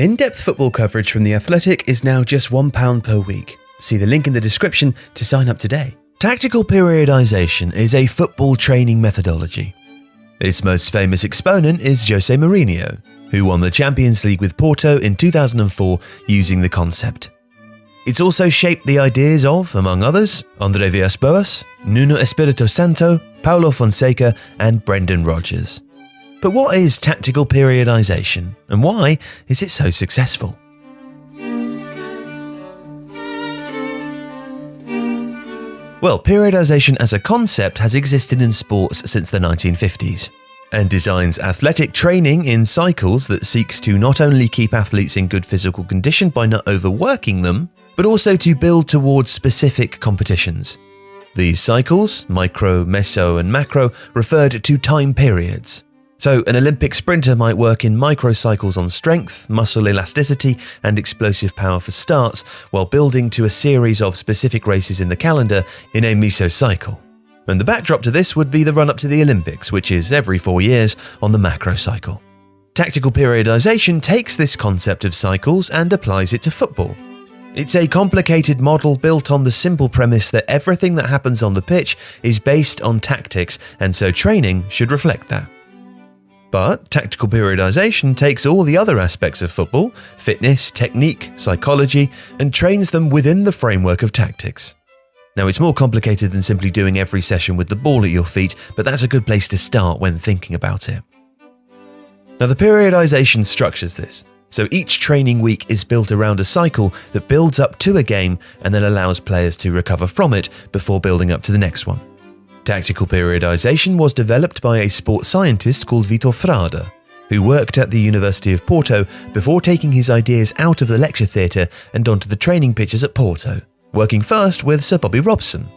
In-depth football coverage from The Athletic is now just £1 per week. See the link in the description to sign up today. Tactical periodization is a football training methodology. Its most famous exponent is Jose Mourinho, who won the Champions League with Porto in 2004 using the concept. It's also shaped the ideas of, among others, André Villas-Boas, Nuno Espirito Santo, Paulo Fonseca and Brendan Rodgers. But what is tactical periodization, and why is it so successful? Well, periodization as a concept has existed in sports since the 1950s, and designs athletic training in cycles that seeks to not only keep athletes in good physical condition by not overworking them, but also to build towards specific competitions. These cycles, micro, meso and macro, referred to time periods. So an Olympic sprinter might work in microcycles on strength, muscle elasticity and explosive power for starts, while building to a series of specific races in the calendar in a mesocycle. And the backdrop to this would be the run-up to the Olympics, which is every 4 years on the macro cycle. Tactical periodization takes this concept of cycles and applies it to football. It's a complicated model built on the simple premise that everything that happens on the pitch is based on tactics, and so training should reflect that. But tactical periodization takes all the other aspects of football, fitness, technique, psychology, and trains them within the framework of tactics. Now, it's more complicated than simply doing every session with the ball at your feet, but that's a good place to start when thinking about it. Now, the periodization structures this. So each training week is built around a cycle that builds up to a game and then allows players to recover from it before building up to the next one. Tactical periodization was developed by a sports scientist called Vitor Frade, who worked at the University of Porto before taking his ideas out of the lecture theatre and onto the training pitches at Porto, working first with Sir Bobby Robson.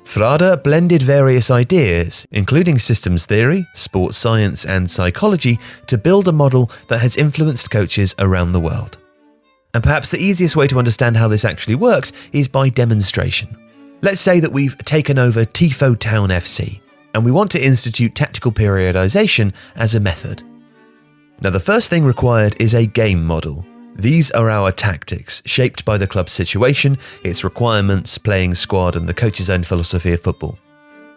Frade blended various ideas, including systems theory, sports science and psychology, to build a model that has influenced coaches around the world. And perhaps the easiest way to understand how this actually works is by demonstration. Let's say that we've taken over Tifo Town FC, and we want to institute tactical periodization as a method. Now, the first thing required is a game model. These are our tactics, shaped by the club's situation, its requirements, playing squad, and the coach's own philosophy of football.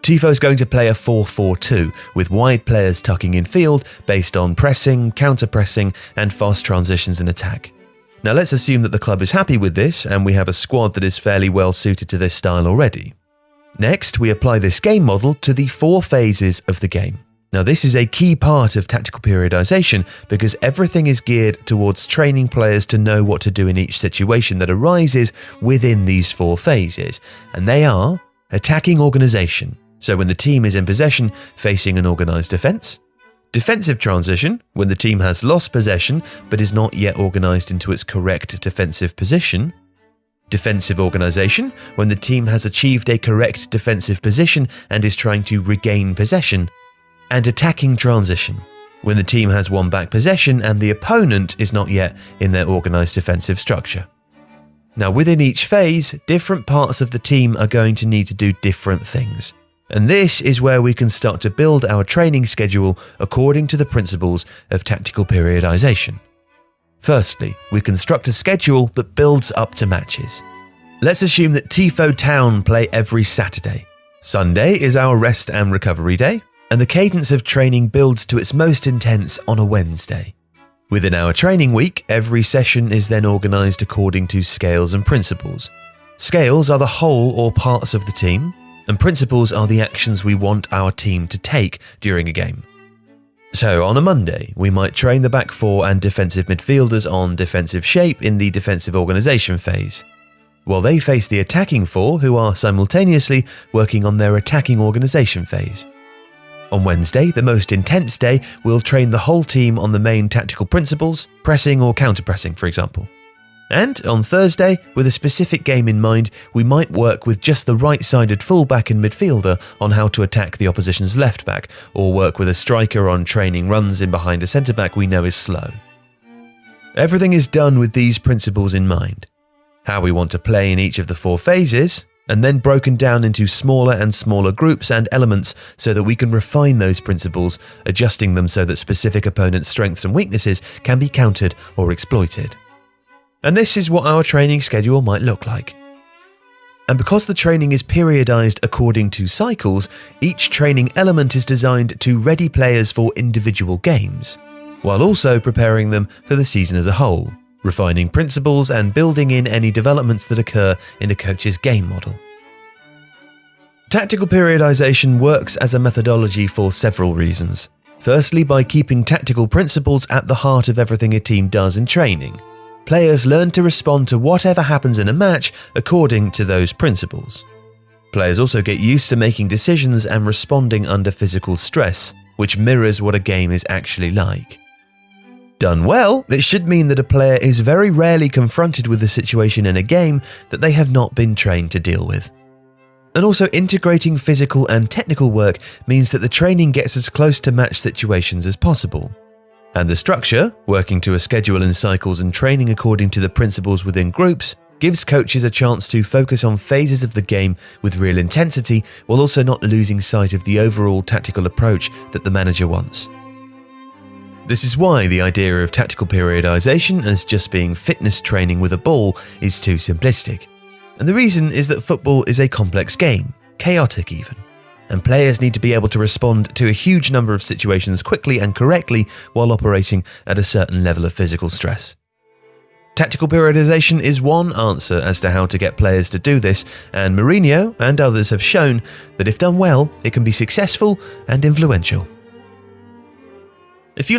Tifo is going to play a 4-4-2, with wide players tucking in field based on pressing, counter-pressing, and fast transitions in attack. Now, let's assume that the club is happy with this, and we have a squad that is fairly well suited to this style already. Next, we apply this game model to the 4 phases of the game. Now, this is a key part of tactical periodization because everything is geared towards training players to know what to do in each situation that arises within these 4 phases, and they are attacking organization, so when the team is in possession facing an organized defense; defensive transition, when the team has lost possession but is not yet organized into its correct defensive position; defensive organization, when the team has achieved a correct defensive position and is trying to regain possession; and attacking transition, when the team has won back possession and the opponent is not yet in their organised defensive structure. Now, within each phase, different parts of the team are going to need to do different things. And this is where we can start to build our training schedule according to the principles of tactical periodization. Firstly, we construct a schedule that builds up to matches. Let's assume that Tifo Town play every Saturday. Sunday is our rest and recovery day, and the cadence of training builds to its most intense on a Wednesday. Within our training week, every session is then organised according to scales and principles. Scales are the whole or parts of the team, and principles are the actions we want our team to take during a game. So on a Monday, we might train the back 4 and defensive midfielders on defensive shape in the defensive organisation phase, while they face the attacking 4 who are simultaneously working on their attacking organisation phase. On Wednesday, the most intense day, we'll train the whole team on the main tactical principles, pressing or counter-pressing, for example. And on Thursday, with a specific game in mind, we might work with just the right-sided fullback and midfielder on how to attack the opposition's left-back, or work with a striker on training runs in behind a centre-back we know is slow. Everything is done with these principles in mind. How we want to play in each of the 4 phases, and then broken down into smaller and smaller groups and elements so that we can refine those principles, adjusting them so that specific opponents' strengths and weaknesses can be countered or exploited. And this is what our training schedule might look like. And because the training is periodized according to cycles, each training element is designed to ready players for individual games, while also preparing them for the season as a whole, refining principles and building in any developments that occur in a coach's game model. Tactical periodization works as a methodology for several reasons. Firstly, by keeping tactical principles at the heart of everything a team does in training. Players learn to respond to whatever happens in a match according to those principles. Players also get used to making decisions and responding under physical stress, which mirrors what a game is actually like. Done well, it should mean that a player is very rarely confronted with a situation in a game that they have not been trained to deal with. And also, integrating physical and technical work means that the training gets as close to match situations as possible. And the structure, working to a schedule in cycles and training according to the principles within groups, gives coaches a chance to focus on phases of the game with real intensity while also not losing sight of the overall tactical approach that the manager wants. This is why the idea of tactical periodization as just being fitness training with a ball is too simplistic. And the reason is that football is a complex game, chaotic even. And players need to be able to respond to a huge number of situations quickly and correctly while operating at a certain level of physical stress. Tactical periodization is one answer as to how to get players to do this, and Mourinho and others have shown that if done well, it can be successful and influential. If you